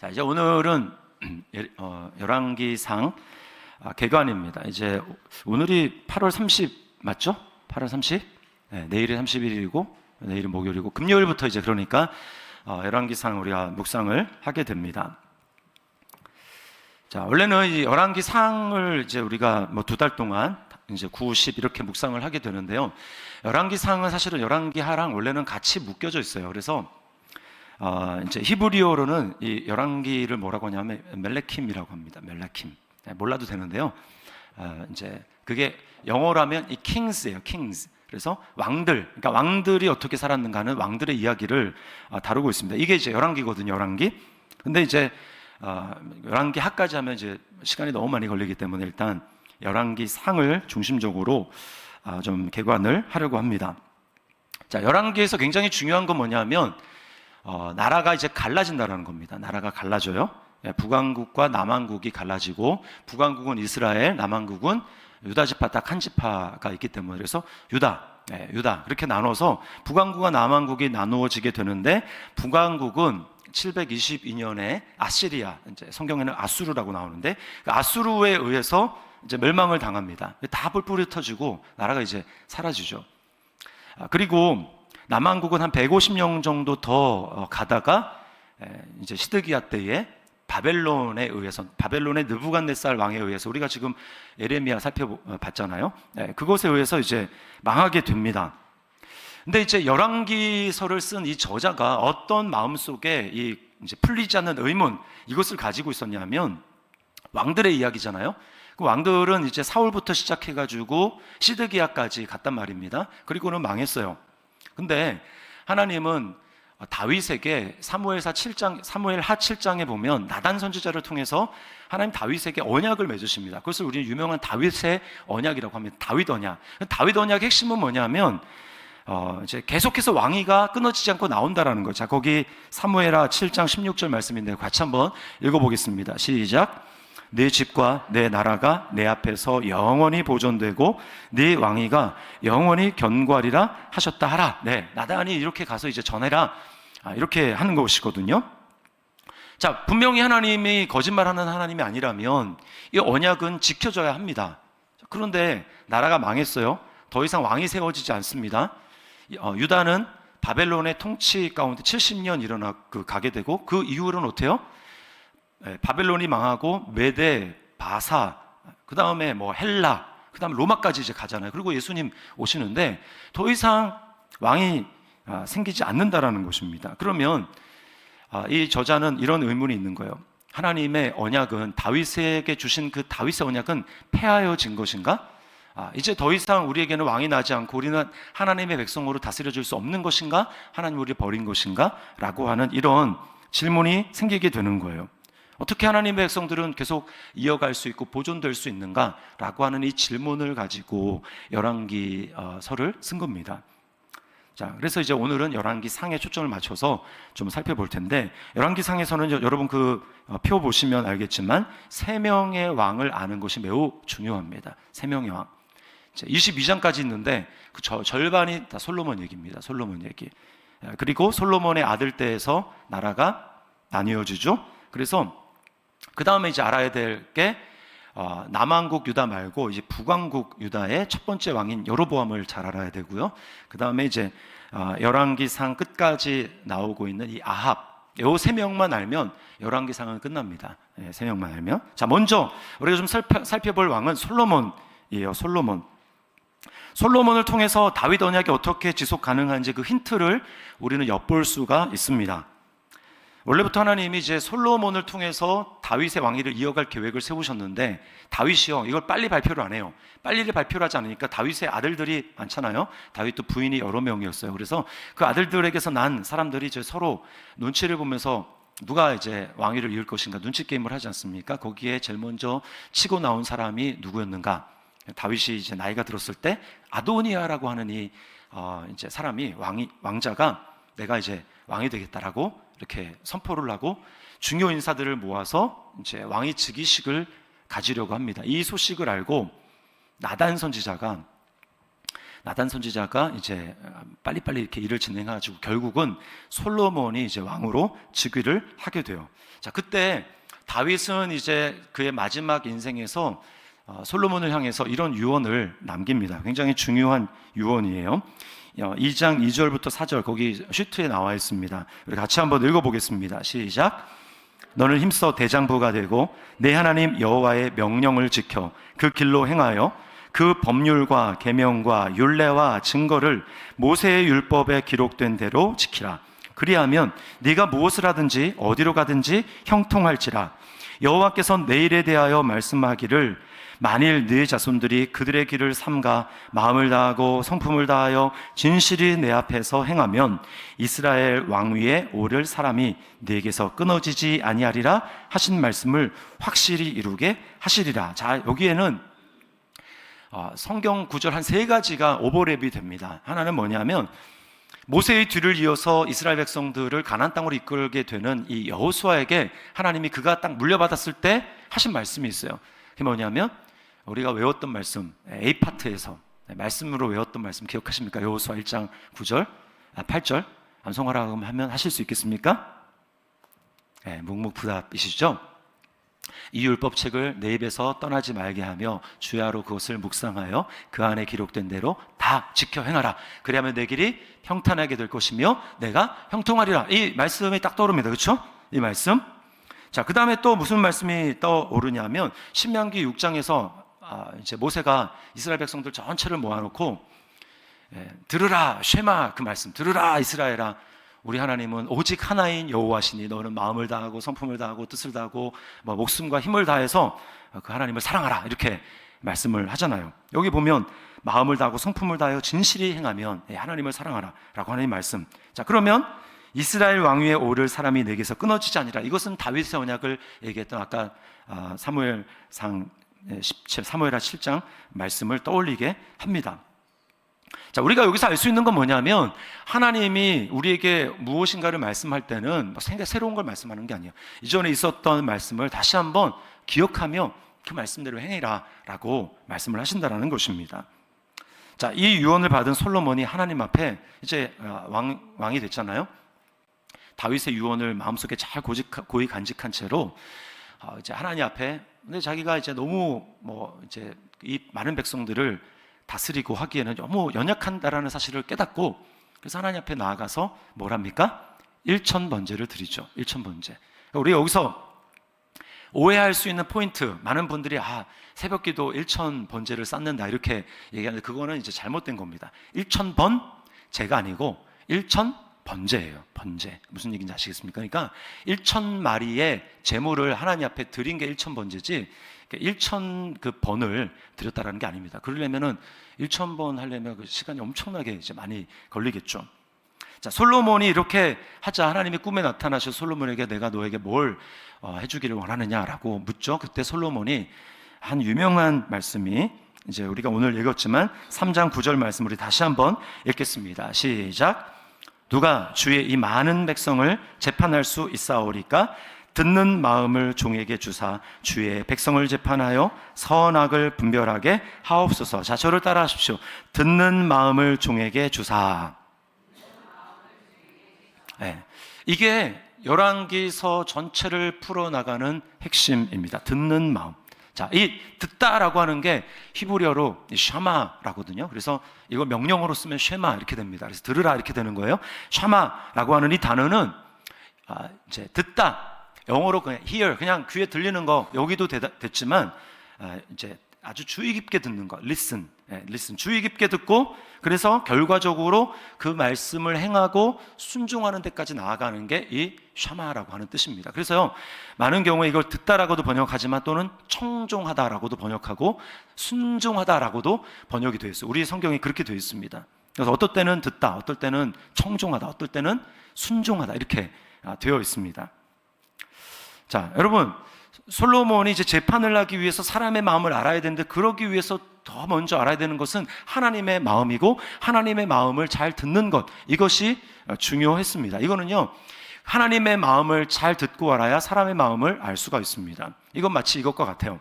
자, 이제 오늘은 열왕기상 개관입니다. 이제 오늘이 8월 30 맞죠? 8월 30? 네, 내일이 31일이고 내일은 목요일이고 금요일부터 이제 그러니까 열왕기상 우리가 묵상을 하게 됩니다. 자, 원래는 이 열왕기상을 이제 우리가 뭐 2달 동안 이제 9, 10 이렇게 묵상을 하게 되는데요. 열왕기상은 사실은 열왕기하랑 원래는 같이 묶여져 있어요. 그래서 이제 히브리어로는 이 열왕기를 뭐라고 하냐면 멜레킴이라고 합니다. 멜레킴. 몰라도 되는데요. 이제 그게 영어라면 이 kings예요. kings. 그래서 왕들, 그러니까 왕들이 어떻게 살았는가는 왕들의 이야기를 다루고 있습니다. 이게 이제 열왕기거든요. 열왕기. 근데 이제 열왕기 하까지 하면 이제 시간이 너무 많이 걸리기 때문에 일단 열왕기 상을 중심적으로 좀 개관을 하려고 합니다. 자, 열왕기에서 굉장히 중요한 건 뭐냐면 나라가 이제 갈라진다라는 겁니다. 나라가 갈라져요. 북왕국과 남왕국이 갈라지고 북왕국은 이스라엘, 남왕국은 유다 지파 딱 한 지파가 있기 때문에 그래서 유다 그렇게 나눠서 북왕국과 남왕국이 나누어지게 되는데 북왕국은 722년에 아시리아, 이제 성경에는 아수르라고 나오는데 그 아수르에 의해서 이제 멸망을 당합니다. 다 뿔뿔이 터지고 나라가 이제 사라지죠. 그리고 남왕국은 한 150년 정도 더 가다가 이제 시드기야 때에 바벨론에 의해서, 바벨론의 느부갓네살 왕에 의해서 우리가 지금 예레미야 살펴봤잖아요. 그것에 의해서 이제 망하게 됩니다. 근데 이제 열왕기서를 쓴 이 저자가 어떤 마음속에 이 이제 풀리지 않는 의문 이것을 가지고 있었냐면 왕들의 이야기잖아요. 그 왕들은 이제 사울부터 시작해가지고 시드기야까지 갔단 말입니다. 그리고는 망했어요. 근데 하나님은 다윗에게 사무엘하 7장에 보면 나단 선지자를 통해서 하나님 다윗에게 언약을 맺으십니다. 그것을 우리는 유명한 다윗의 언약이라고 합니다. 다윗 언약. 다윗 언약의 핵심은 뭐냐면 이제 계속해서 왕위가 끊어지지 않고 나온다라는 거죠. 자, 거기 사무엘하 7장 16절 말씀인데 같이 한번 읽어보겠습니다. 시작. 네 집과 내 나라가 내 앞에서 영원히 보존되고 네 왕위가 영원히 견고하리라 하셨다 하라. 네, 나단이 이렇게 가서 이제 전해라. 이렇게 하는 것이거든요. 자, 분명히 하나님이 거짓말하는 하나님이 아니라면 이 언약은 지켜져야 합니다. 그런데 나라가 망했어요. 더 이상 왕이 세워지지 않습니다. 유다는 바벨론의 통치 가운데 70년 가게 되고 그 이후로는 어때요? 바벨론이 망하고 메데, 바사, 그 다음에 뭐 헬라, 그 다음에 로마까지 이제 가잖아요. 그리고 예수님 오시는데 더 이상 왕이 생기지 않는다라는 것입니다. 그러면 이 저자는 이런 의문이 있는 거예요. 하나님의 언약은 다윗에게 주신 그 다윗의 언약은 폐하여진 것인가? 이제 더 이상 우리에게는 왕이 나지 않고 우리는 하나님의 백성으로 다스려질 수 없는 것인가? 하나님 우리를 버린 것인가? 라고 하는 이런 질문이 생기게 되는 거예요. 어떻게 하나님의 백성들은 계속 이어갈 수 있고 보존될 수 있는가? 라고 하는 이 질문을 가지고 열왕기서를 쓴 겁니다. 자, 그래서 이제 오늘은 열왕기상에 초점을 맞춰서 좀 살펴볼 텐데 열왕기상에서는 여러분 그 표 보시면 알겠지만 3명의 왕을 아는 것이 매우 중요합니다. 3명의 왕. 22장까지 있는데 그 절반이 다 솔로몬 얘기입니다. 솔로몬 얘기. 그리고 솔로몬의 아들 때에서 나라가 나뉘어지죠. 그래서 그 다음에 이제 알아야 될 게 남왕국 유다 말고 이제 북왕국 유다의 첫 번째 왕인 여로보암을 잘 알아야 되고요. 그 다음에 이제 열왕기상 끝까지 나오고 있는 이 아합, 이 3명만 알면 열왕기상은 끝납니다. 3명만 알면. 자, 먼저 우리가 좀 살펴볼 왕은 솔로몬이에요. 솔로몬을 통해서 다윗 언약이 어떻게 지속 가능한지 그 힌트를 우리는 엿볼 수가 있습니다. 원래부터 하나님이 이제 솔로몬을 통해서 다윗의 왕위를 이어갈 계획을 세우셨는데 다윗이요 이걸 빨리 발표를 안 해요. 빨리 발표를 하지 않으니까 다윗의 아들들이 많잖아요. 다윗도 부인이 여러 명이었어요. 그래서 그 아들들에게서 난 사람들이 이제 서로 눈치를 보면서 누가 이제 왕위를 이을 것인가 눈치 게임을 하지 않습니까? 거기에 제일 먼저 치고 나온 사람이 누구였는가? 다윗이 이제 나이가 들었을 때 아도니아라고 하는 이 이제 사람이 왕자가 내가 이제 왕이 되겠다라고 이렇게 선포를 하고 중요 인사들을 모아서 이제 왕위 즉위식을 가지려고 합니다. 이 소식을 알고 나단 선지자가 나단 선지자가 이제 빨리빨리 이렇게 일을 진행해가지고 결국은 솔로몬이 이제 왕으로 즉위를 하게 돼요. 자, 그때 다윗은 이제 그의 마지막 인생에서 솔로몬을 향해서 이런 유언을 남깁니다. 굉장히 중요한 유언이에요. 2장 2절부터 4절 거기 슈트에 나와 있습니다. 우리 같이 한번 읽어보겠습니다. 시작. 너는 힘써 대장부가 되고 내 하나님 여호와의 명령을 지켜 그 길로 행하여 그 법률과 계명과 율례와 증거를 모세의 율법에 기록된 대로 지키라. 그리하면 네가 무엇을 하든지 어디로 가든지 형통할지라. 여호와께서 내 일에 대하여 말씀하기를 만일 네 자손들이 그들의 길을 삼가 마음을 다하고 성품을 다하여 진실이 내 앞에서 행하면 이스라엘 왕위에 오를 사람이 네게서 끊어지지 아니하리라 하신 말씀을 확실히 이루게 하시리라. 자, 여기에는 성경 구절 한 3가지가 오버랩이 됩니다. 하나는 뭐냐면 모세의 뒤를 이어서 이스라엘 백성들을 가나안 땅으로 이끌게 되는 이 여호수아에게 하나님이 그가 딱 물려받았을 때 하신 말씀이 있어요. 그게 뭐냐면 우리가 외웠던 말씀, A파트에서 말씀으로 외웠던 말씀 기억하십니까? 여호수아 1장 9절, 8절 암송하라고 하면 하실 수 있겠습니까? 묵묵부답이시죠? 이 율법책을 내 입에서 떠나지 말게 하며 주야로 그것을 묵상하여 그 안에 기록된 대로 다 지켜 행하라. 그리하면 내 길이 평탄하게 될 것이며 내가 형통하리라. 이 말씀이 딱 떠오릅니다. 그렇죠? 이 말씀. 자, 그 다음에 또 무슨 말씀이 떠오르냐면 신명기 6장에서 이제 모세가 이스라엘 백성들 전체를 모아놓고 들으라 쉐마, 그 말씀 들으라 이스라엘아, 우리 하나님은 오직 하나인 여호와시니 너는 마음을 다하고 성품을 다하고 뜻을 다하고 목숨과 힘을 다해서 그 하나님을 사랑하라, 이렇게 말씀을 하잖아요. 여기 보면 마음을 다하고 성품을 다하여 진실히 행하면 하나님을 사랑하라 라고 하나님 말씀. 자, 그러면 이스라엘 왕위에 오를 사람이 내게서 끊어지지 아니라, 이것은 다윗의 언약을 얘기했던 아까 사무엘상 17, 사무엘하 7장 말씀을 떠올리게 합니다. 자, 우리가 여기서 알 수 있는 건 뭐냐면 하나님이 우리에게 무엇인가를 말씀할 때는 새로운 걸 말씀하는 게 아니에요. 이전에 있었던 말씀을 다시 한번 기억하며 그 말씀대로 행해라 라고 말씀을 하신다는 것입니다. 자, 이 유언을 받은 솔로몬이 하나님 앞에 이제 왕이 됐잖아요. 다윗의 유언을 마음속에 잘 고이 간직한 채로 이제 하나님 앞에, 근데 자기가 이제 너무 이제 이 많은 백성들을 다스리고 하기에는 너무 연약한다라는 사실을 깨닫고, 그래서 하나님 앞에 나아가서 뭘 합니까? 일천번제를 드리죠. 일천번제. 우리 여기서 오해할 수 있는 포인트, 많은 분들이 새벽기도 일천번제를 쌓는다 이렇게 얘기하는데 그거는 이제 잘못된 겁니다. 일천번제가 아니고 일천번제예요. 번제. 무슨 얘기인지 아시겠습니까? 그러니까 1,000마리의 제물을 하나님 앞에 드린 게 1,000번제지 1,000 그 번을 드렸다라는 게 아닙니다. 그러려면은 1,000번 하려면 그 시간이 엄청나게 이제 많이 걸리겠죠. 자, 솔로몬이 이렇게 하자 하나님이 꿈에 나타나셔 솔로몬에게 내가 너에게 뭘 해주기를 원하느냐라고 묻죠. 그때 솔로몬이 한 유명한 말씀이 이제 우리가 오늘 읽었지만 3장 9절 말씀 우리 다시 한번 읽겠습니다. 시작. 누가 주의 이 많은 백성을 재판할 수 있사오리까? 듣는 마음을 종에게 주사 주의 백성을 재판하여 선악을 분별하게 하옵소서. 자, 저를 따라 하십시오. 듣는 마음을 종에게 주사. 이게 열왕기서 전체를 풀어나가는 핵심입니다. 듣는 마음. 자, 이 듣다라고 하는 게 히브리어로 샤마라거든요. 그래서 이거 명령어로 쓰면 쉐마 이렇게 됩니다. 그래서 들으라 이렇게 되는 거예요. 샤마라고 하는 이 단어는 이제 듣다. 영어로 그냥 hear, 그냥 귀에 들리는 거 여기도 됐지만 이제 아주 주의 깊게 듣는 거, listen, 주의 깊게 듣고 그래서 결과적으로 그 말씀을 행하고 순종하는 데까지 나아가는 게 이 샤마라고 하는 뜻입니다. 그래서요, 많은 경우에 이걸 듣다라고도 번역하지만 또는 청종하다라고도 번역하고 순종하다라고도 번역이 되어 있어요. 우리 성경이 그렇게 되어 있습니다. 그래서 어떨 때는 듣다, 어떨 때는 청종하다, 어떨 때는 순종하다 이렇게 되어 있습니다. 자, 여러분, 솔로몬이 이제 재판을 하기 위해서 사람의 마음을 알아야 되는데 그러기 위해서 더 먼저 알아야 되는 것은 하나님의 마음이고 하나님의 마음을 잘 듣는 것, 이것이 중요했습니다. 이거는요, 하나님의 마음을 잘 듣고 알아야 사람의 마음을 알 수가 있습니다. 이건 마치 이것과 같아요.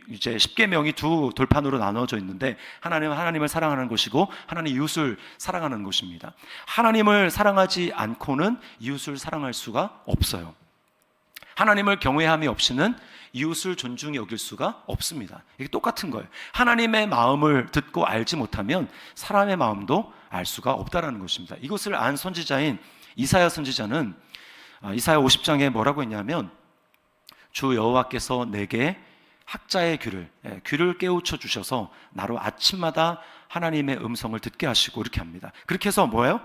이제 십계명이 두 돌판으로 나눠져 있는데, 하나님은 하나님을 사랑하는 것이고 하나님 이웃을 사랑하는 것입니다. 하나님을 사랑하지 않고는 이웃을 사랑할 수가 없어요. 하나님을 경외함이 없이는 이웃을 존중히 여길 수가 없습니다. 이게 똑같은 거예요. 하나님의 마음을 듣고 알지 못하면 사람의 마음도 알 수가 없다라는 것입니다. 이것을 안 선지자인 이사야 선지자는 이사야 50장에 뭐라고 했냐면, 주 여호와께서 내게 학자의 귀를 깨우쳐 주셔서 나로 아침마다 하나님의 음성을 듣게 하시고, 이렇게 합니다. 그렇게 해서 뭐예요?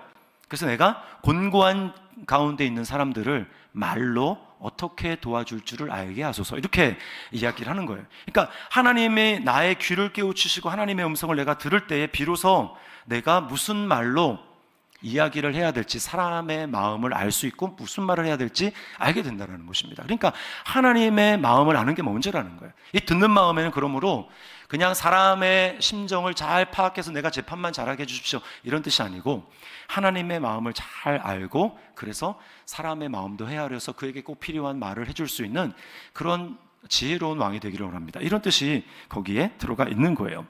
그래서 내가 곤고한 가운데 있는 사람들을 말로 어떻게 도와줄 줄을 알게 하소서, 이렇게 이야기를 하는 거예요. 그러니까 하나님의 나의 귀를 깨우치시고 하나님의 음성을 내가 들을 때에 비로소 내가 무슨 말로 이야기를 해야 될지, 사람의 마음을 알 수 있고 무슨 말을 해야 될지 알게 된다는 것입니다. 그러니까 하나님의 마음을 아는 게 문제라는 거예요. 이 듣는 마음에는 그러므로 그냥 사람의 심정을 잘 파악해서 내가 재판만 잘하게 해주십시오, 이런 뜻이 아니고, 하나님의 마음을 잘 알고 그래서 사람의 마음도 헤아려서 그에게 꼭 필요한 말을 해줄 수 있는 그런 지혜로운 왕이 되기를 원합니다. 이런 뜻이 거기에 들어가 있는 거예요.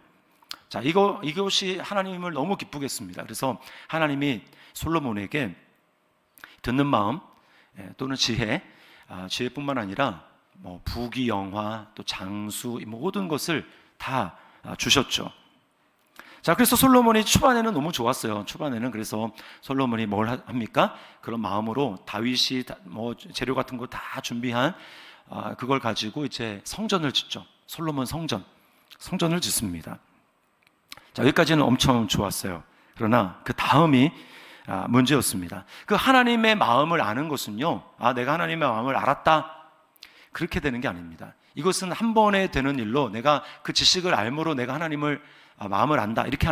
자, 이것이 하나님을 너무 기쁘게 했습니다. 그래서 하나님이 솔로몬에게 듣는 마음 또는 지혜뿐만 아니라 부귀영화, 또 장수, 모든 것을 다 주셨죠. 자, 그래서 솔로몬이 초반에는 너무 좋았어요. 초반에는 그래서 솔로몬이 뭘 합니까? 그런 마음으로 다윗이 재료 같은 거 다 준비한 그걸 가지고 이제 성전을 짓죠. 솔로몬 성전을 짓습니다. 자, 여기까지는 엄청 좋았어요. 그러나 그 다음이 문제였습니다. 그 하나님의 마음을 아는 것은요, 내가 하나님의 마음을 알았다, 그렇게 되는 게 아닙니다. 이것은 한 번에 되는 일로 내가 그 지식을 알므로 내가 하나님을 마음을 안다, 이렇게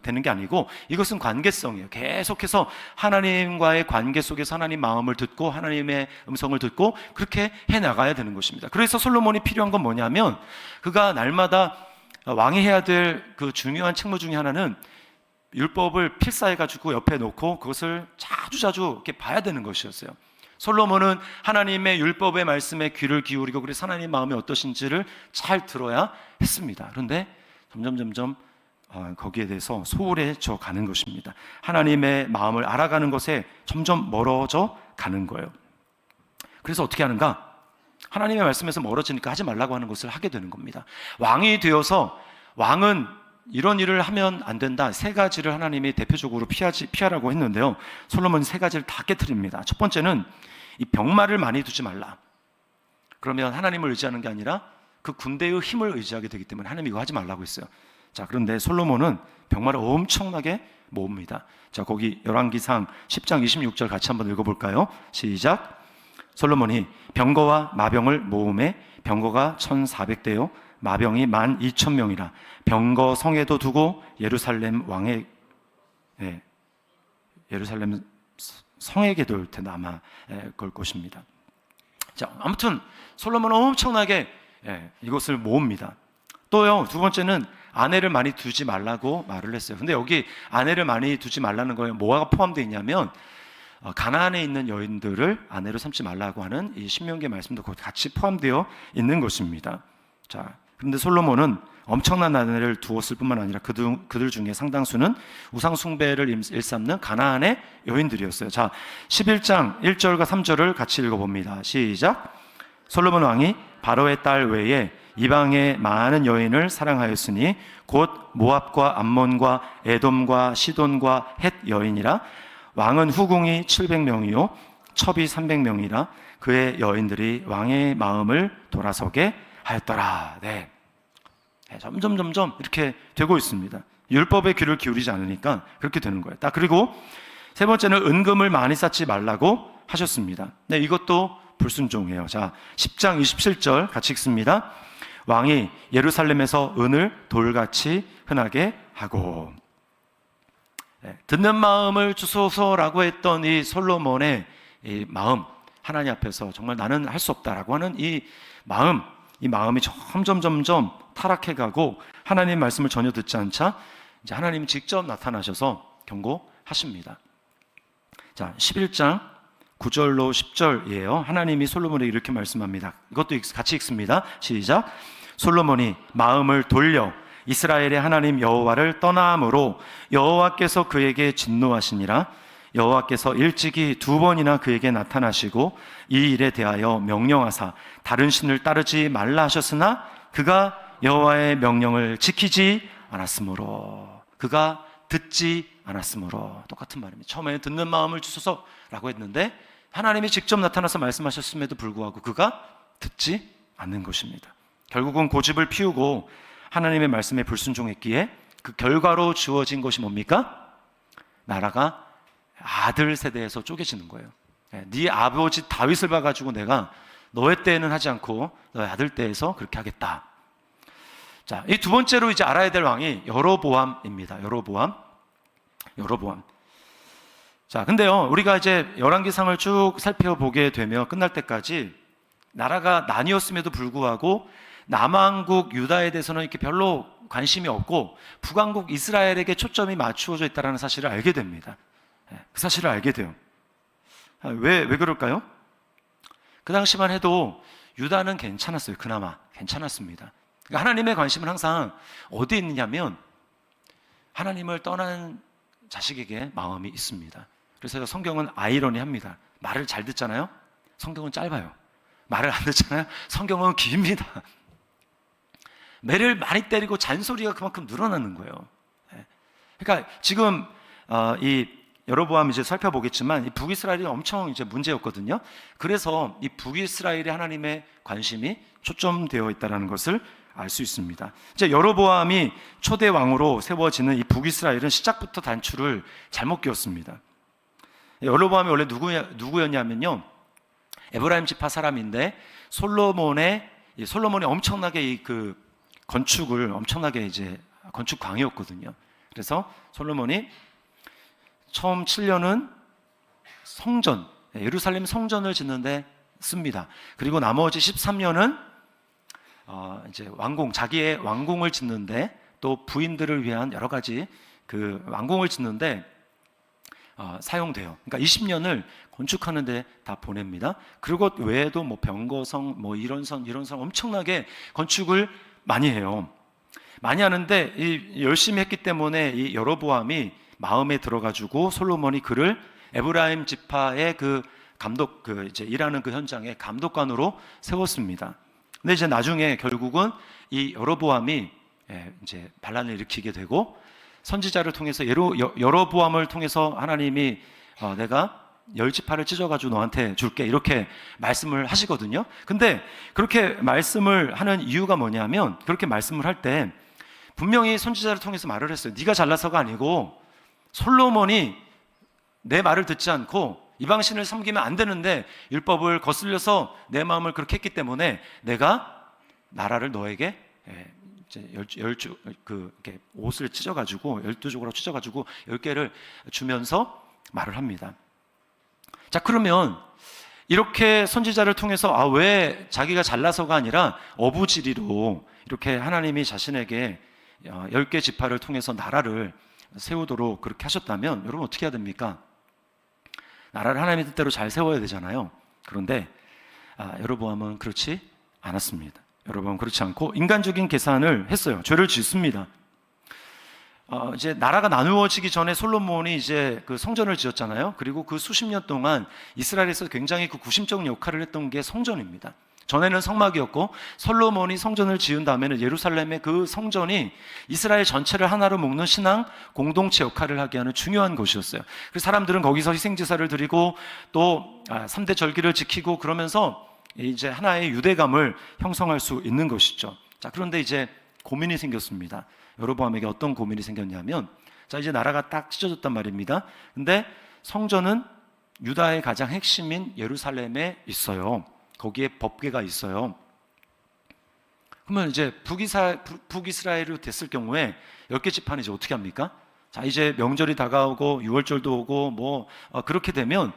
되는 게 아니고, 이것은 관계성이에요. 계속해서 하나님과의 관계 속에서 하나님 마음을 듣고 하나님의 음성을 듣고 그렇게 해나가야 되는 것입니다. 그래서 솔로몬이 필요한 건 뭐냐면, 그가 날마다 왕이 해야 될 그 중요한 책무 중에 하나는 율법을 필사해가지고 옆에 놓고 그것을 자주자주 이렇게 봐야 되는 것이었어요. 솔로몬은 하나님의 율법의 말씀에 귀를 기울이고 그래서 하나님 마음이 어떠신지를 잘 들어야 했습니다. 그런데 점점 거기에 대해서 소홀해져 가는 것입니다. 하나님의 마음을 알아가는 것에 점점 멀어져 가는 거예요. 그래서 어떻게 하는가? 하나님의 말씀에서 멀어지니까 하지 말라고 하는 것을 하게 되는 겁니다. 왕이 되어서 왕은 이런 일을 하면 안 된다, 세 가지를 하나님이 대표적으로 피하라고 했는데요, 솔로몬이 세 가지를 다 깨트립니다. 첫 번째는 이 병마를 많이 두지 말라. 그러면 하나님을 의지하는 게 아니라 그 군대의 힘을 의지하게 되기 때문에 하나님이 이거 하지 말라고 했어요. 자, 그런데 솔로몬은 병마를 엄청나게 모읍니다. 자, 거기 열왕기상 10장 26절 같이 한번 읽어볼까요? 시작. 솔로몬이 병거와 마병을 모음에 병거가 1,400대요 마병이 12,000명이라 병거 성에도 두고 예루살렘 성에게도 올 텐데 아마 그럴 것입니다. 자, 아무튼 솔로몬은 엄청나게 이것을 모읍니다. 또요, 두 번째는 아내를 많이 두지 말라고 말을 했어요. 근데 여기 아내를 많이 두지 말라는 거에 뭐가 포함되어 있냐면, 가나안에 있는 여인들을 아내로 삼지 말라고 하는 이 신명기의 말씀도 같이 포함되어 있는 것입니다. 자, 그런데 솔로몬은 엄청난 아내를 두었을 뿐만 아니라 그들 중에 상당수는 우상 숭배를 일삼는 가나안의 여인들이었어요. 자, 11장 1절과 3절을 같이 읽어봅니다. 시작. 솔로몬 왕이 바로의 딸 외에 이방의 많은 여인을 사랑하였으니 곧 모압과 암몬과 에돔과 시돈과 헷 여인이라. 왕은 후궁이 700명이요 첩이 300명이라 그의 여인들이 왕의 마음을 돌아서게 하였더라. 네. 점점 이렇게 되고 있습니다. 율법에 귀를 기울이지 않으니까 그렇게 되는 거예요. 그리고 세 번째는 은금을 많이 쌓지 말라고 하셨습니다. 네, 이것도 불순종이에요. 자, 10장 27절 같이 읽습니다. 왕이 예루살렘에서 은을 돌같이 흔하게 하고. 듣는 마음을 주소서라고 했던 이 솔로몬의 이 마음, 하나님 앞에서 정말 나는 할 수 없다라고 하는 이 마음이 점점 타락해가고 하나님 말씀을 전혀 듣지 않자 이제 하나님이 직접 나타나셔서 경고하십니다. 자, 11장 9절로 10절이에요. 하나님이 솔로몬에게 이렇게 말씀합니다. 이것도 같이 읽습니다. 시작. 솔로몬이 마음을 돌려 이스라엘의 하나님 여호와를 떠남으로 여호와께서 그에게 진노하시니라. 여호와께서 일찍이 2번이나 그에게 나타나시고 이 일에 대하여 명령하사 다른 신을 따르지 말라 하셨으나 그가 여호와의 명령을 지키지 않았으므로, 그가 듣지 않았으므로. 똑같은 말입니다. 처음에는 듣는 마음을 주소서 라고 했는데 하나님이 직접 나타나서 말씀하셨음에도 불구하고 그가 듣지 않는 것입니다. 결국은 고집을 피우고 하나님의 말씀에 불순종했기에 그 결과로 주어진 것이 뭡니까? 나라가 아들 세대에서 쪼개지는 거예요. 네 아버지 다윗을 봐가지고 내가 너의 때에는 하지 않고 너의 아들 때에서 그렇게 하겠다. 자, 이 두 번째로 이제 알아야 될 왕이 여로보암입니다. 여로보암. 자, 근데요, 우리가 이제 열왕기상을 쭉 살펴보게 되면 끝날 때까지 나라가 나뉘었음에도 불구하고 남왕국 유다에 대해서는 이렇게 별로 관심이 없고 북왕국 이스라엘에게 초점이 맞추어져 있다는 사실을 알게 됩니다. 그 사실을 알게 돼요. 왜 그럴까요? 그 당시만 해도 유다는 괜찮았어요. 그나마 괜찮았습니다. 그러니까 하나님의 관심은 항상 어디에 있느냐면 하나님을 떠난 자식에게 마음이 있습니다. 그래서 성경은 아이러니합니다. 말을 잘 듣잖아요. 성경은 짧아요. 말을 안 듣잖아요. 성경은 깁니다. 매를 많이 때리고 잔소리가 그만큼 늘어나는 거예요. 그러니까 지금 이 여로보암 이제 살펴보겠지만 이 북이스라엘이 엄청 이제 문제였거든요. 그래서 이 북이스라엘의 하나님의 관심이 초점되어 있다는 것을 알 수 있습니다. 이제 여로보암이 초대 왕으로 세워지는 이 북이스라엘은 시작부터 단추를 잘못 끼웠습니다. 여로보암이 원래 누구였냐면요, 에브라임 지파 사람인데 솔로몬이 엄청나게 이 그 건축을 엄청나게 이제 건축광이었거든요. 그래서 솔로몬이 처음 7년은 성전, 예루살렘 성전을 짓는데 씁니다. 그리고 나머지 13년은 이제 자기의 왕궁을 짓는데, 또 부인들을 위한 여러 가지 그 왕궁을 짓는데 사용돼요. 그러니까 20년을 건축하는데 다 보냅니다. 그리고 외에도 뭐 병거성, 뭐 이런 성 엄청나게 건축을 많이 해요. 많이 하는데 열심히 했기 때문에 이 여로보암이 마음에 들어가지고 솔로몬이 그를 에브라임 지파의 그 감독, 이제 일하는 그 현장에 감독관으로 세웠습니다. 근데 이제 나중에 결국은 이 여로보암이 이제 반란을 일으키게 되고, 선지자를 통해서 여로보암을 통해서 하나님이 내가 10지파를 찢어가지고 너한테 줄게, 이렇게 말씀을 하시거든요. 근데 그렇게 말씀을 하는 이유가 뭐냐면, 그렇게 말씀을 할 때 분명히 선지자를 통해서 말을 했어요. 네가 잘나서가 아니고 솔로몬이 내 말을 듣지 않고 이방신을 섬기면 안 되는데 율법을 거슬려서 내 마음을 그렇게 했기 때문에 내가 나라를 너에게 이렇게 옷을 찢어가지고 12족으로 찢어가지고 10개를 주면서 말을 합니다. 자, 그러면 이렇게 선지자를 통해서 왜 자기가 잘나서가 아니라 어부지리로 이렇게 하나님이 자신에게 10개 지파를 통해서 나라를 세우도록 그렇게 하셨다면 여러분 어떻게 해야 됩니까? 나라를 하나님의 뜻대로 잘 세워야 되잖아요. 그런데 여로보암은 그렇지 않았습니다. 여로보암은 그렇지 않고 인간적인 계산을 했어요. 죄를 짓습니다. 이제 나라가 나누어지기 전에 솔로몬이 이제 그 성전을 지었잖아요. 그리고 그 수십 년 동안 이스라엘에서 굉장히 그 구심적 역할을 했던 게 성전입니다. 전에는 성막이었고, 솔로몬이 성전을 지은 다음에는 예루살렘의 그 성전이 이스라엘 전체를 하나로 묶는 신앙 공동체 역할을 하게 하는 중요한 곳이었어요. 그래서 사람들은 거기서 희생제사를 드리고 또 3대 절기를 지키고 그러면서 이제 하나의 유대감을 형성할 수 있는 것이죠. 자, 그런데 이제 고민이 생겼습니다. 여로보암에게 어떤 고민이 생겼냐면, 자, 이제 나라가 딱 찢어졌단 말입니다. 근데 성전은 유다의 가장 핵심인 예루살렘에 있어요. 거기에 법궤가 있어요. 그러면 이제 북이스라엘이 됐을 경우에 10개 지파는 이제 어떻게 합니까? 자, 이제 명절이 다가오고 6월절도 오고 뭐 그렇게 되면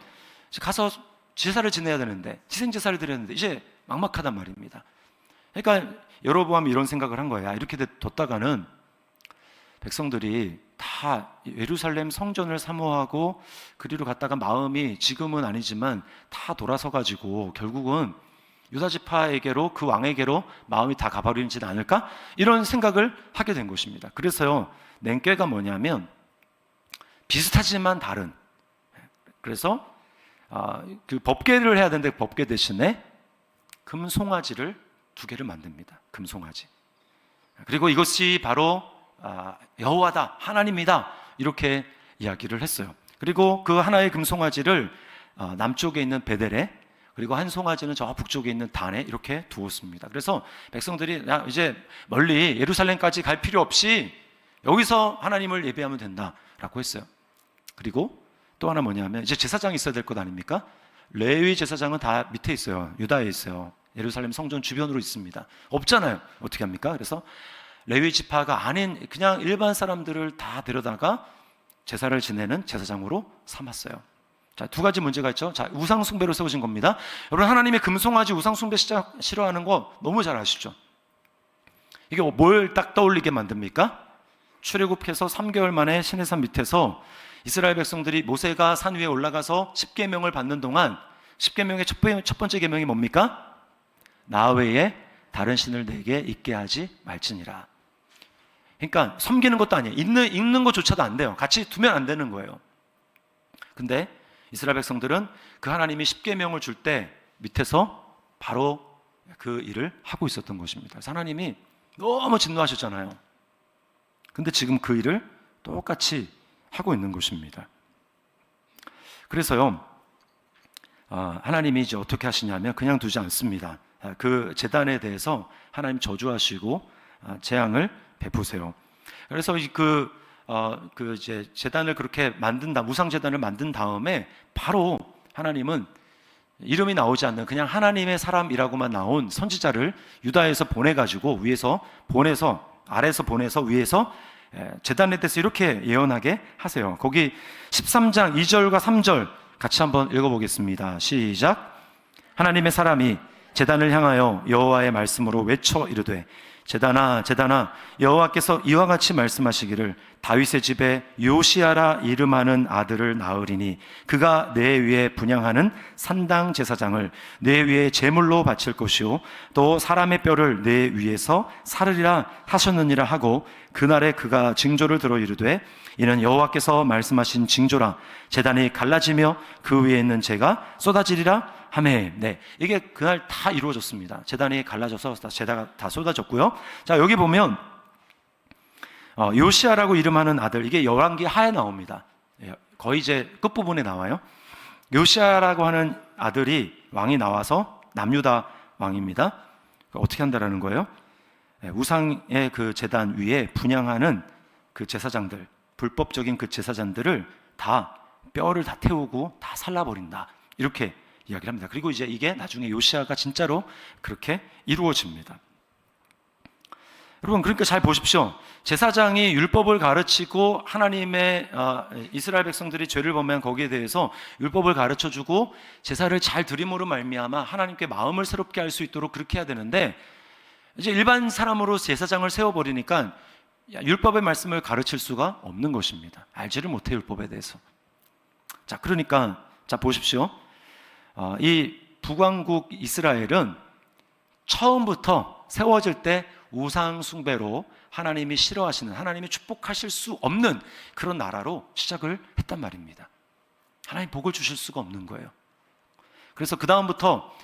가서 제사를 지내야 되는데, 희생제사를 드렸는데 이제 막막하단 말입니다. 그러니까 여로보암이 이런 생각을 한 거야. 이렇게 뒀다가는 백성들이 다 예루살렘 성전을 사모하고 그리로 갔다가 마음이 지금은 아니지만 다 돌아서 가지고 결국은 유다 지파에게로, 그 왕에게로 마음이 다 가버리지 않을까? 이런 생각을 하게 된 것입니다. 그래서요, 낸꾀가 뭐냐면 비슷하지만 다른, 그래서 그 법궤를 해야 되는데 법궤 대신에 금송아지를 2개를 만듭니다. 금송아지. 그리고 이것이 바로 여호와다, 하나님이다, 이렇게 이야기를 했어요. 그리고 그 하나의 금송아지를 남쪽에 있는 베델에, 그리고 한 송아지는 저 북쪽에 있는 단에 이렇게 두었습니다. 그래서 백성들이 이제 멀리 예루살렘까지 갈 필요 없이 여기서 하나님을 예배하면 된다라고 했어요. 그리고 또 하나 뭐냐면 이제 제사장이 있어야 될 것 아닙니까? 레위 제사장은 다 밑에 있어요. 유다에 있어요. 예루살렘 성전 주변으로 있습니다. 없잖아요. 어떻게 합니까? 그래서 레위 지파가 아닌 그냥 일반 사람들을 다 데려다가 제사를 지내는 제사장으로 삼았어요. 자, 2가지 문제가 있죠. 자, 우상 숭배로 세워진 겁니다. 여러분, 하나님의 금송아지 우상 숭배 싫어하는 거 너무 잘 아시죠? 이게 뭘 딱 떠올리게 만듭니까? 출애굽해서 3개월 만에 시내산 밑에서 이스라엘 백성들이 모세가 산 위에 올라가서 10계명을 받는 동안 10계명의 첫 번째 계명이 뭡니까? 나 외에 다른 신을 내게 있게 하지 말지니라. 그러니까 섬기는 것도 아니에요. 읽는 것조차도 안 돼요. 같이 두면 안 되는 거예요. 근데 이스라엘 백성들은 그 하나님이 10계명을 줄 때 밑에서 바로 그 일을 하고 있었던 것입니다. 그래서 하나님이 너무 진노하셨잖아요. 근데 지금 그 일을 똑같이 하고 있는 것입니다. 그래서요, 하나님이 이제 어떻게 하시냐면 그냥 두지 않습니다. 그 제단에 대해서 하나님 저주하시고 재앙을 베푸세요. 그래서 이제 제단을 그렇게 무상 제단을 만든 다음에 바로 하나님은 이름이 나오지 않는 그냥 하나님의 사람이라고만 나온 선지자를 유다에서 보내가지고 아래에서 보내서 위에서 제단에 대해서 이렇게 예언하게 하세요. 거기 13장 2절과 3절 같이 한번 읽어보겠습니다. 시작. 하나님의 사람이 제단을 향하여 여호와의 말씀으로 외쳐 이르되 제단아 제단아 여호와께서 이와 같이 말씀하시기를 다윗의 집에 요시아라 이름하는 아들을 낳으리니 그가 내 위에 분향하는 산당 제사장을 내 위에 제물로 바칠 것이요 또 사람의 뼈를 내 위에서 사르리라 하셨느니라 하고 그날에 그가 징조를 들어 이르되 이는 여호와께서 말씀하신 징조라 제단이 갈라지며 그 위에 있는 재가 쏟아지리라 하매. 네, 이게 그날 다 이루어졌습니다. 제단이 갈라져서 제다가 다 쏟아졌고요. 자, 여기 보면 요시아라고 이름하는 아들, 이게 열왕기 하에 나옵니다. 거의 이제 끝부분에 나와요. 요시아라고 하는 아들이 왕이 나와서 남유다 왕입니다. 어떻게 한다라는 거예요? 우상의 그 제단 위에 분향하는 그 제사장들, 불법적인 그 제사장들을 다 뼈를 다 태우고 다 살라버린다, 이렇게 이야기를 합니다. 그리고 이제 이게 나중에 요시아가 진짜로 그렇게 이루어집니다. 여러분, 그러니까 잘 보십시오. 제사장이 율법을 가르치고 하나님의 이스라엘 백성들이 죄를 범한 거기에 대해서 율법을 가르쳐주고 제사를 잘 드림으로 말미암아 하나님께 마음을 새롭게 할 수 있도록 그렇게 해야 되는데, 이제 일반 사람으로 제사장을 세워버리니까 율법의 말씀을 가르칠 수가 없는 것입니다. 알지를 못해, 율법에 대해서. 자, 그러니까 자 보십시오. 이 북왕국 이스라엘은 처음부터 세워질 때 우상 숭배로 하나님이 싫어하시는, 하나님이 축복하실 수 없는 그런 나라로 시작을 했단 말입니다. 하나님 복을 주실 수가 없는 거예요. 그래서 그 다음부터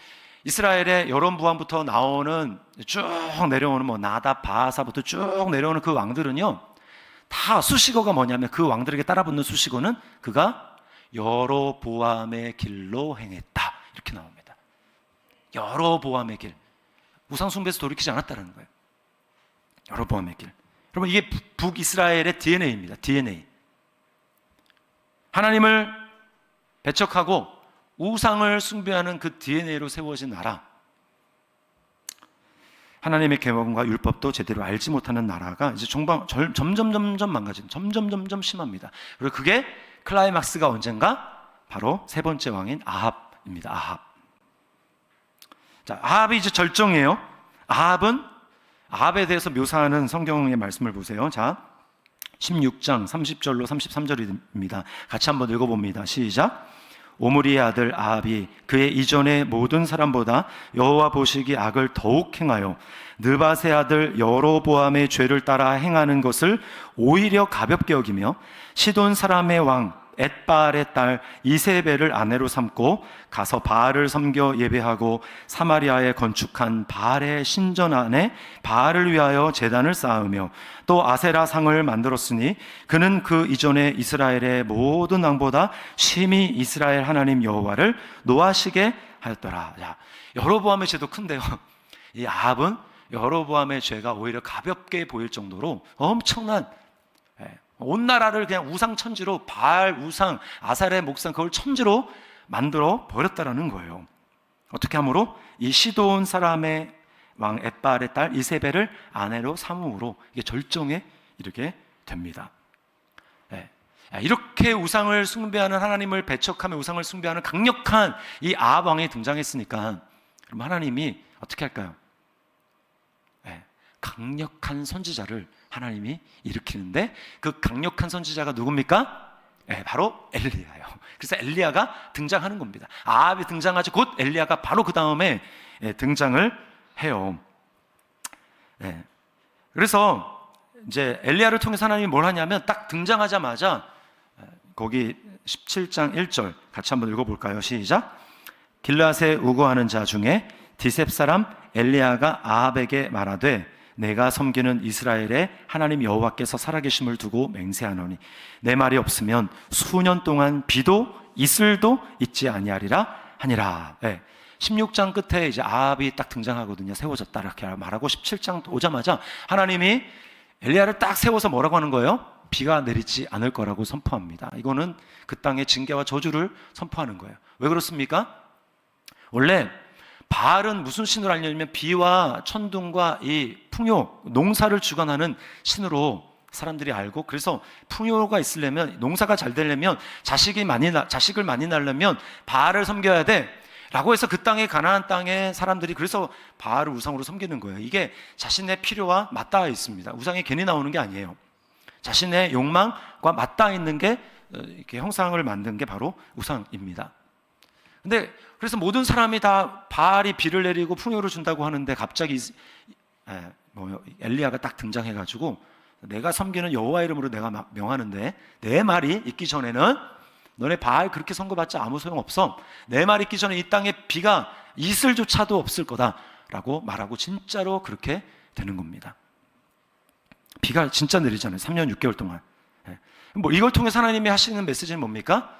이스라엘의 여론부함부터 나오는 쭉 내려오는 나답, 바하사부터 쭉 내려오는 그 왕들은요, 다 수식어가 뭐냐면, 그 왕들에게 따라붙는 수식어는 그가 여로보암의 길로 행했다, 이렇게 나옵니다. 여로보암의 길, 우상 숭배에서 돌이키지 않았다는 거예요. 여로보암의 길. 여러분, 이게 북이스라엘의 DNA입니다. DNA. 하나님을 배척하고 우상을 숭배하는 그 DNA로 세워진 나라, 하나님의 계명과 율법도 제대로 알지 못하는 나라가 이제 점점 망가지는, 점점 심합니다. 그리고 그게 클라이막스가 언젠가? 바로 세 번째 왕인 아합입니다. 자, 아합이 이제 절정이에요. 아합에 대해서 묘사하는 성경의 말씀을 보세요. 자, 16장 30절로 33절입니다. 같이 한번 읽어봅니다. 시작. 오므리의 아들 아합이 그의 이전의 모든 사람보다 여호와 보시기 악을 더욱 행하여 느밧의 아들 여로보암의 죄를 따라 행하는 것을 오히려 가볍게 여기며 시돈 사람의 왕 엣바알의 딸 이세벨을 아내로 삼고 가서 바알을 섬겨 예배하고 사마리아에 건축한 바알의 신전 안에 바알을 위하여 제단을 쌓으며 또 아세라 상을 만들었으니 그는 그 이전에 이스라엘의 모든 왕보다 심히 이스라엘 하나님 여호와를 노하시게 하였더라. 야, 여로보암의 죄도 큰데요, 이 아합은 여로보암의 죄가 오히려 가볍게 보일 정도로 엄청난, 온 나라를 그냥 우상 천지로, 바알 우상, 아사레 목상, 그걸 천지로 만들어 버렸다라는 거예요. 어떻게 함으로? 이 시돈 사람의 왕 엣바알의 딸 이세벨을 아내로 삼음으로 이게 절정에 이르게 됩니다. 이렇게 우상을 숭배하는, 하나님을 배척하며 우상을 숭배하는 강력한 이 아합 왕이 등장했으니까 그럼 하나님이 어떻게 할까요? 강력한 선지자를 하나님이 일으키는데 그 강력한 선지자가 누굽니까? 바로 엘리야예요. 그래서 엘리야가 등장하는 겁니다. 아합이 등장하지 곧 엘리야가 바로 그 다음에 등장을 해요. 그래서 이제 엘리야를 통해서 하나님이 뭘 하냐면 딱 등장하자마자 거기 17장 1절 같이 한번 읽어볼까요? 시작. 길앗에 우거하는 자 중에 디셉 사람 엘리야가 아합에게 말하되 내가 섬기는 이스라엘의 하나님 여호와께서 살아계심을 두고 맹세하노니 내 말이 없으면 수년 동안 비도 이슬도 있지 아니하리라 하니라. 16장 끝에 이제 아합이 딱 등장하거든요. 세워졌다 이렇게 말하고 17장 오자마자 하나님이 엘리야를 딱 세워서 뭐라고 하는 거예요? 비가 내리지 않을 거라고 선포합니다. 이거는 그 땅의 징계와 저주를 선포하는 거예요. 왜 그렇습니까? 원래 바알은 무슨 신으로 알려지면 비와 천둥과 이 풍요, 농사를 주관하는 신으로 사람들이 알고, 그래서 풍요가 있으려면, 농사가 잘 되려면, 자식을 많이 낳으려면 바알을 섬겨야 돼 라고 해서 그 땅에, 가나안 땅에 사람들이 그래서 바알을 우상으로 섬기는 거예요. 이게 자신의 필요와 맞닿아 있습니다. 우상이 괜히 나오는 게 아니에요. 자신의 욕망과 맞닿아 있는 게, 이렇게 형상을 만든 게 바로 우상입니다. 근데 그래서 모든 사람이 다 바알이 비를 내리고 풍요를 준다고 하는데 갑자기 엘리야가 딱 등장해가지고 내가 섬기는 여호와 이름으로 내가 명하는데 내 말이 있기 전에는 너네 바알 그렇게 선거받자 아무 소용없어. 내 말 있기 전에 이 땅에 비가 이슬조차도 없을 거다라고 말하고 진짜로 그렇게 되는 겁니다. 비가 진짜 내리잖아요. 3년 6개월 동안. 뭐 이걸 통해서 하나님이 하시는 메시지는 뭡니까?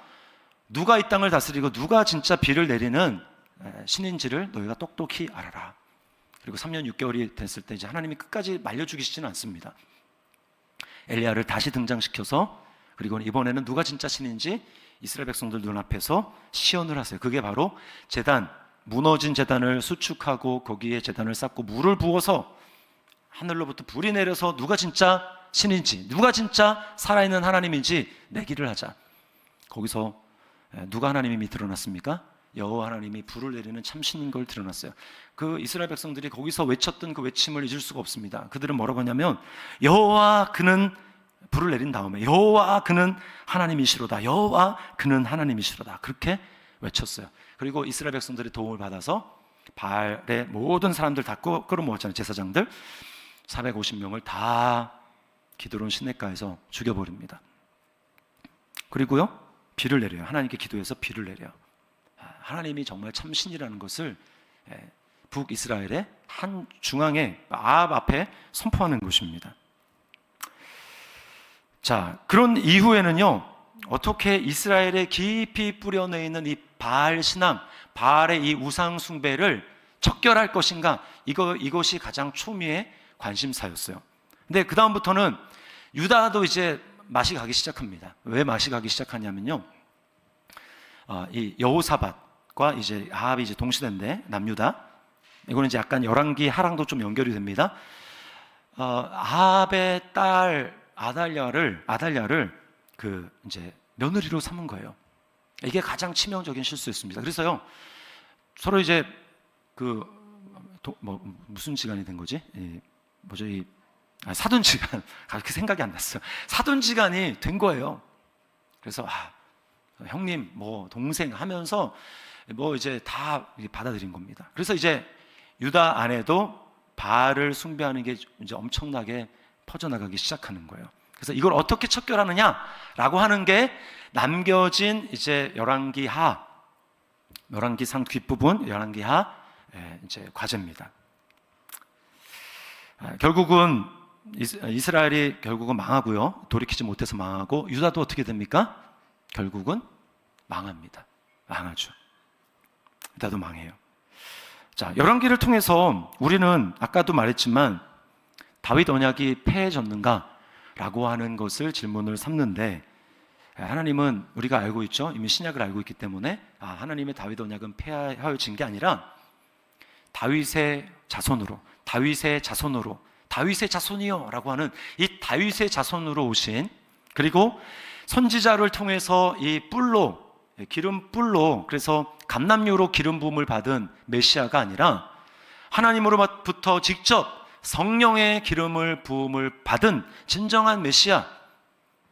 누가 이 땅을 다스리고 누가 진짜 비를 내리는 신인지를 너희가 똑똑히 알아라. 그리고 3년 6개월이 됐을 때 이제 하나님이 끝까지 말려 죽이시지는 않습니다. 엘리야를 다시 등장시켜서, 그리고 이번에는 누가 진짜 신인지 이스라엘 백성들 눈앞에서 시연을 하세요. 그게 바로 제단, 무너진 제단을 수축하고 거기에 제단을 쌓고 물을 부어서 하늘로부터 불이 내려서 누가 진짜 신인지, 누가 진짜 살아있는 하나님인지 내기를 하자. 거기서 누가 하나님이 드러났습니까? 여호와 하나님이 불을 내리는 참신인 걸 드러났어요. 그 이스라엘 백성들이 거기서 외쳤던 그 외침을 잊을 수가 없습니다. 그들은 뭐라고 하냐면 여호와 그는 불을 내린 다음에 여호와 그는 하나님이시로다, 여호와 그는 하나님이시로다, 그렇게 외쳤어요. 그리고 이스라엘 백성들의 도움을 받아서 바알의 모든 사람들 다 끌어모았잖아요. 제사장들 450명을 다 기드론 시내가에서 죽여버립니다. 그리고요 비를 내려요. 하나님께 기도해서 비를 내려요. 하나님이 정말 참신이라는 것을 북이스라엘의 한 중앙에 아합 앞에 선포하는 것입니다. 자, 그런 이후에는요 어떻게 이스라엘에 깊이 뿌려내 있는 이 바알 신앙, 바알의 이 우상 숭배를 척결할 것인가, 이것이 가장 초미의 관심사였어요. 근데 그 다음부터는 유다도 이제 맛이 가기 시작합니다. 왜 맛이 가기 시작하냐면요, 이 여호사밧과 이제 아합이 이제 동시대인데 남유다. 이거는 이제 약간 열왕기 하랑도 좀 연결이 됩니다. 아합의 딸 아달랴를 그 이제 며느리로 삼은 거예요. 이게 가장 치명적인 실수였습니다. 그래서요 서로 이제 무슨 시간이 된 거지? 사돈지간, 그 생각이 안 났어요. 사돈지간이 된 거예요. 그래서 형님, 뭐 동생 하면서 뭐 이제 다 받아들인 겁니다. 그래서 이제 유다 안에도 바알을 숭배하는 게 이제 엄청나게 퍼져나가기 시작하는 거예요. 그래서 이걸 어떻게 척결하느냐라고 하는 게 남겨진 이제 열왕기상 뒷부분 열왕기하 이제 과제입니다. 결국은 이스라엘이 결국은 망하고요. 돌이키지 못해서 망하고, 유다도 어떻게 됩니까? 결국은 망합니다. 망하죠. 유다도 망해요. 자, 열왕기를 통해서 우리는 아까도 말했지만 다윗 언약이 패해졌는가? 라고 하는 것을 질문을 삼는데, 하나님은 우리가 알고 있죠. 이미 신약을 알고 있기 때문에 하나님의 다윗 언약은 패하여진 게 아니라 다윗의 자손으로 다윗의 자손이요 라고 하는 이 다윗의 자손으로 오신, 그리고 선지자를 통해서 이 뿔로, 기름 뿔로, 그래서 감람유로 기름 부음을 받은 메시아가 아니라 하나님으로부터 직접 성령의 기름을 부음을 받은 진정한 메시아,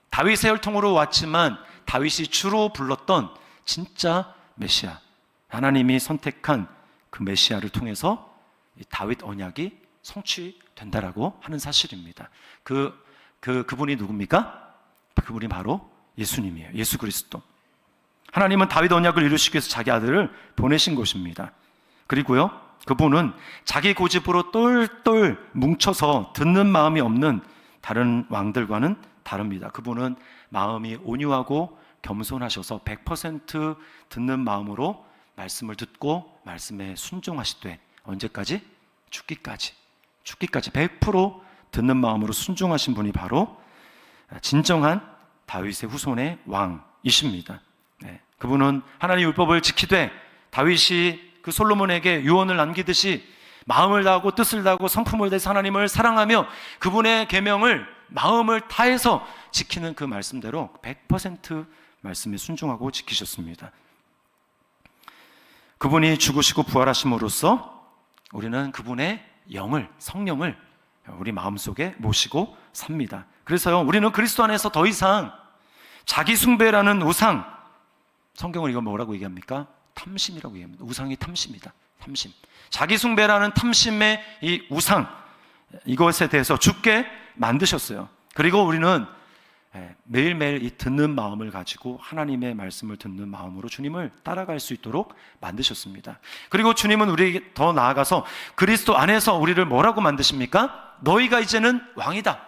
다윗의 혈통으로 왔지만 다윗이 주로 불렀던 진짜 메시아, 하나님이 선택한 그 메시아를 통해서 이 다윗 언약이 성취된다라고 하는 사실입니다. 그분이 누굽니까? 그분이 바로 예수님이에요. 예수 그리스도. 하나님은 다윗 언약을 이루시기 위해서 자기 아들을 보내신 것입니다. 그리고요, 그분은 자기 고집으로 똘똘 뭉쳐서 듣는 마음이 없는 다른 왕들과는 다릅니다. 그분은 마음이 온유하고 겸손하셔서 100% 듣는 마음으로 말씀을 듣고 말씀에 순종하시되, 언제까지? 죽기까지 100% 듣는 마음으로 순종하신 분이 바로 진정한 다윗의 후손의 왕이십니다. 그분은 하나님의 율법을 지키되 다윗이 그 솔로몬에게 유언을 남기듯이 마음을 다하고 뜻을 다하고 성품을 다해서 하나님을 사랑하며 그분의 계명을 마음을 다해서 지키는 그 말씀대로 100% 말씀에 순종하고 지키셨습니다. 그분이 죽으시고 부활하심으로써 우리는 그분의 성령을 우리 마음속에 모시고 삽니다. 그래서요, 우리는 그리스도 안에서 더 이상 자기 숭배라는 우상, 성경은 이거 뭐라고 얘기합니까? 탐심이라고 얘기합니다. 우상이 탐심이다. 탐심. 자기 숭배라는 탐심의 이 우상, 이것에 대해서 죽게 만드셨어요. 그리고 우리는 매일매일 이 듣는 마음을 가지고 하나님의 말씀을 듣는 마음으로 주님을 따라갈 수 있도록 만드셨습니다. 그리고 주님은 우리에게 더 나아가서 그리스도 안에서 우리를 뭐라고 만드십니까? 너희가 이제는 왕이다.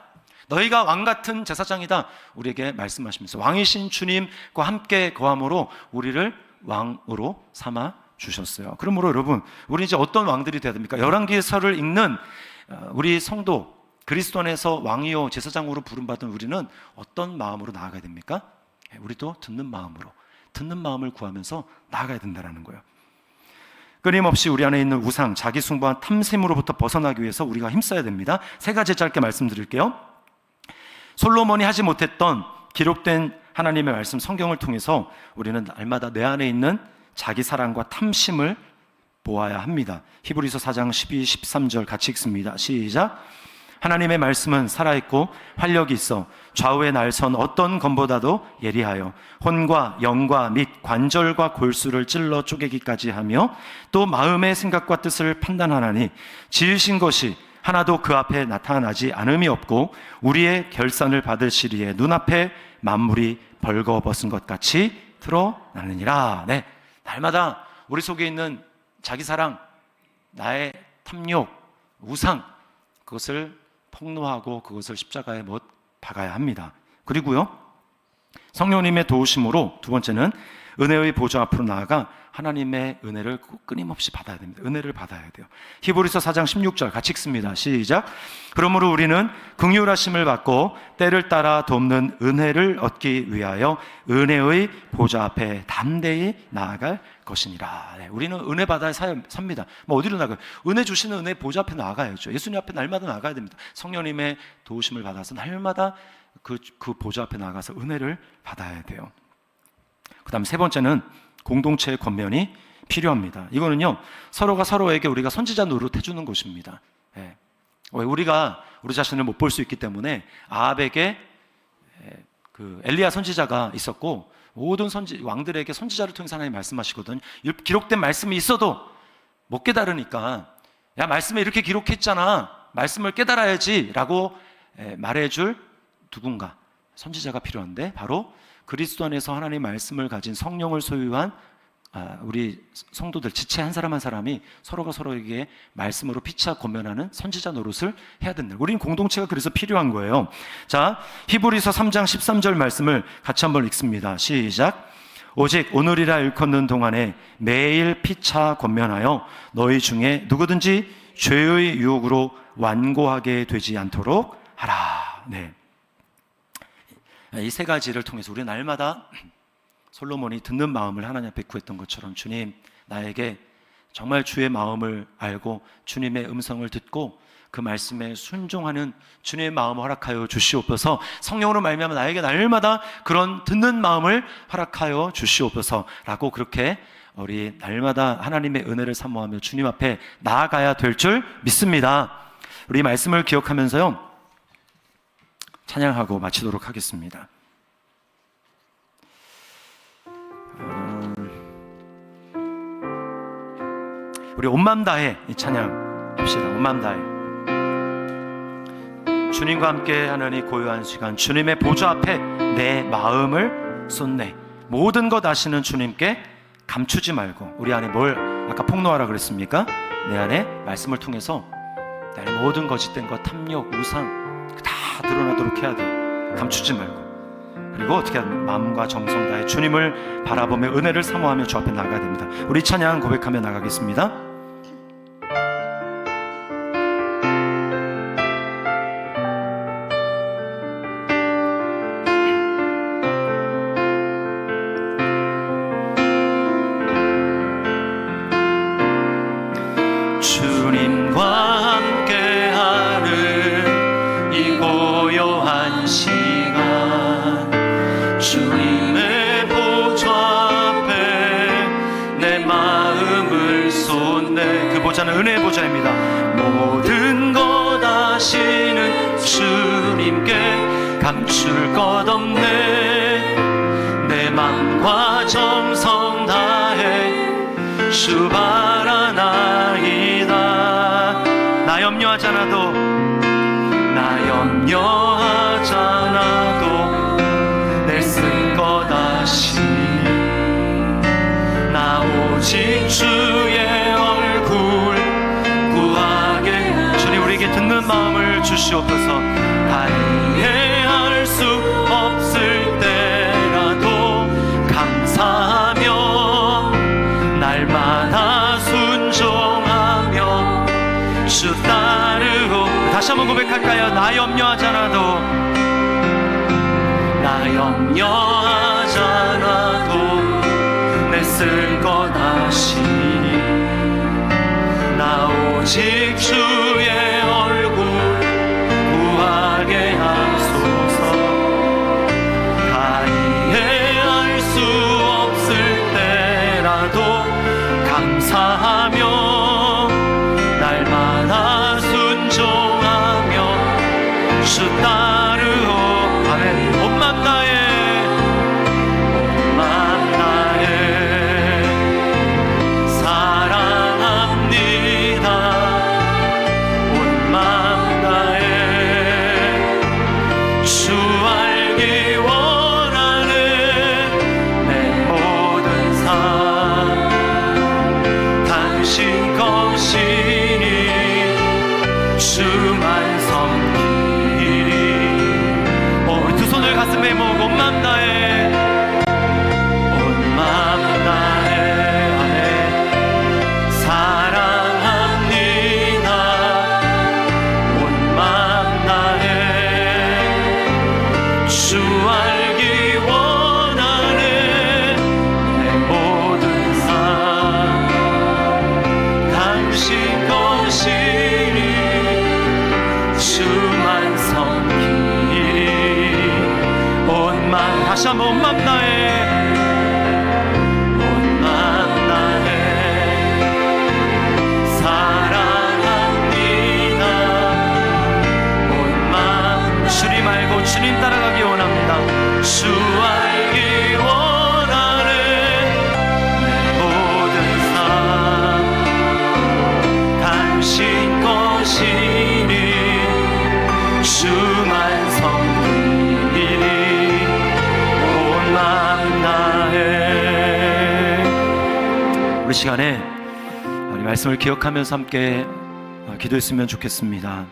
너희가 왕 같은 제사장이다. 우리에게 말씀하시면서 왕이신 주님과 함께 거함으로 우리를 왕으로 삼아 주셨어요. 그러므로 여러분, 우리 이제 어떤 왕들이 되어야 됩니까? 열왕기서를 읽는 우리 성도, 그리스도 안에서 왕이요 제사장으로 부름받은 우리는 어떤 마음으로 나아가야 됩니까? 우리도 듣는 마음을 구하면서 나아가야 된다는 거예요. 끊임없이 우리 안에 있는 우상, 자기 숭배와 탐심으로부터 벗어나기 위해서 우리가 힘써야 됩니다. 3가지 짧게 말씀드릴게요. 솔로몬이 하지 못했던 기록된 하나님의 말씀 성경을 통해서 우리는 날마다 내 안에 있는 자기 사랑과 탐심을 보아야 합니다. 히브리서 4장 12, 13절 같이 읽습니다. 시작. 하나님의 말씀은 살아있고 활력이 있어 좌우의 날선 어떤 검보다도 예리하여 혼과 영과 및 관절과 골수를 찔러 쪼개기까지 하며 또 마음의 생각과 뜻을 판단하나니 지으신 것이 하나도 그 앞에 나타나지 않음이 없고 우리의 결산을 받을 시리에 눈앞에 만물이 벌거벗은 것 같이 드러나느니라. 날마다 우리 속에 있는 자기 사랑, 나의 탐욕, 우상, 그것을 폭로하고 그것을 십자가에 못 박아야 합니다. 그리고요, 성령님의 도우심으로 두 번째는 은혜의 보좌 앞으로 나아가 하나님의 은혜를 끊임없이 받아야 됩니다. 은혜를 받아야 돼요. 히브리서 4장 16절 같이 읽습니다. 시작. 그러므로 우리는 긍휼하심을 받고 때를 따라 돕는 은혜를 얻기 위하여 은혜의 보좌 앞에 담대히 나아갈 것이니라. 우리는 은혜 받아야 삽니다. 어디로 나가요? 은혜 주시는 은혜 보좌 앞에 나아가야죠. 예수님 앞에 날마다 나가야 됩니다. 성령님의 도우심을 받아서 날마다 그 보좌 앞에 나가서 은혜를 받아야 돼요. 그 다음 3번째는 공동체의 권면이 필요합니다. 이거는요, 서로가 서로에게 우리가 선지자 노릇 해주는 것입니다. 우리가 우리 자신을 못 볼 수 있기 때문에 아합에게 그 엘리야 선지자가 있었고, 모든 왕들에게 선지자를 통해서 하나님 말씀하시거든요. 기록된 말씀이 있어도 못 깨달으니까, 야, 말씀에 이렇게 기록했잖아, 말씀을 깨달아야지 라고 말해줄 누군가, 선지자가 필요한데, 바로 그리스도 안에서 하나님의 말씀을 가진 성령을 소유한 우리 성도들, 지체 한 사람 한 사람이 서로가 서로에게 말씀으로 피차 권면하는 선지자 노릇을 해야 된다. 우리는 공동체가 그래서 필요한 거예요. 자, 히브리서 3장 13절 말씀을 같이 한번 읽습니다. 시작. 오직 오늘이라 일컫는 동안에 매일 피차 권면하여 너희 중에 누구든지 죄의 유혹으로 완고하게 되지 않도록 하라. 네. 이 세 가지를 통해서 우리 날마다 솔로몬이 듣는 마음을 하나님 앞에 구했던 것처럼, 주님, 나에게 정말 주의 마음을 알고 주님의 음성을 듣고 그 말씀에 순종하는 주님의 마음을 허락하여 주시옵소서. 성령으로 말미암아 나에게 날마다 그런 듣는 마음을 허락하여 주시옵소서 라고, 그렇게 우리 날마다 하나님의 은혜를 사모하며 주님 앞에 나아가야 될 줄 믿습니다. 우리 말씀을 기억하면서요, 찬양하고 마치도록 하겠습니다. 우리 온 마음 다해 이 찬양 합시다. 온 마음 다해. 주님과 함께 하는 이 고요한 시간, 주님의 보좌 앞에 내 마음을 쏟네. 모든 것 아시는 주님께 감추지 말고, 우리 안에 뭘 아까 폭로하라 그랬습니까? 내 안에 말씀을 통해서 내 안에 모든 거짓된 것, 탐욕, 우상 다 드러나도록 해야 돼. 감추지 말고. 그리고 어떻게 하면 마음과 정성 다해 주님을 바라보며 은혜를 사모하며 주 앞에 나가야 됩니다. 우리 찬양 고백하며 나가겠습니다. 주님과 함께하는 이 고요한 시간, 주님의 보좌 앞에 내 마음을 쏟네. 그 보좌는 은혜의 보좌입니다. 모든 것 아시는 주님께 감출 것 없네. 내 맘과 정성 다해 주 바라나이다. 나 염려하지 않아도, 나 염려하지 않아도 내 쓴 것 아시니, 나 오직 주의 얼굴 구하게. 주님, 우리에게 듣는 마음을 주시옵소서. 다 이해할 수 없을 때라도 감사하며 날마다 순종하며 주 따르고. 다시 한번 고백할까요? 나 염려하지 않아도, 나 염려하지 않아도 내 쓸 것 아시니, 나 오직 주의 얼굴 구하게 하소서. 다 이해할 수 없을 때라도 감사하며 날마다 순종하며 주 따르오. 아멘. 온 맘 다해, 온 맘 다해 사랑합니다. 온 맘 다해 주 알기 원하는 내 모든 삶 당신 것이니 주만 섬기리. 두 손을 가슴에 모으고 온 맘 다해, 온 맘 다해 아멘. 사랑합니다. 온 맘 다해 주 알기 원하는 내 모든 삶 당신 것이니 주만 섬기리. 온 맘, 다시 한번 온 맘 다해, 온 맘 다해 사랑합니다. 시간에 우리 말씀을 기억하면서 함께 기도했으면 좋겠습니다.